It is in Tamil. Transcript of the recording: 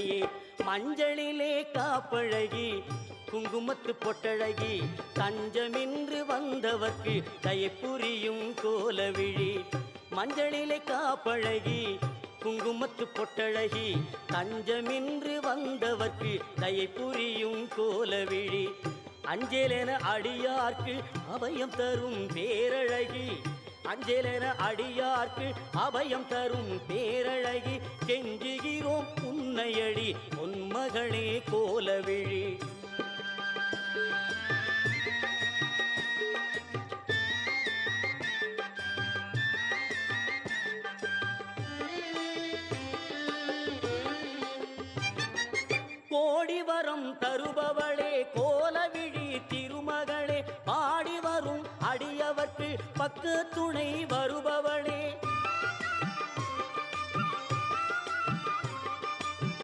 துணையே. மஞ்சளிலே காப்பழகி குங்குமத்து பொட்டழகி தஞ்சமின்று வந்தவர்க்கு தயை புரியும் கோலவிழி. மஞ்சளிலே காப்பழகி குங்குமத்து பொட்டழகி தஞ்சமின்று வந்தவர்க்கு தயை புரியும் கோலவிழி. அஞ்சலென அடியார்க்கு அபயம் தரும் பேரழகி. அஞ்சலென அடியார்க்கு அபயம் தரும் பேரழகி. கெஞ்சுகிறோம் உன்னையடி பொன்மகளே கோலவிழி. கோடி வரம் தருபவளே கோலவிழி திருமகளே. பாடி வரும் அடியவர்க்கு பக்க துணை வருபவள்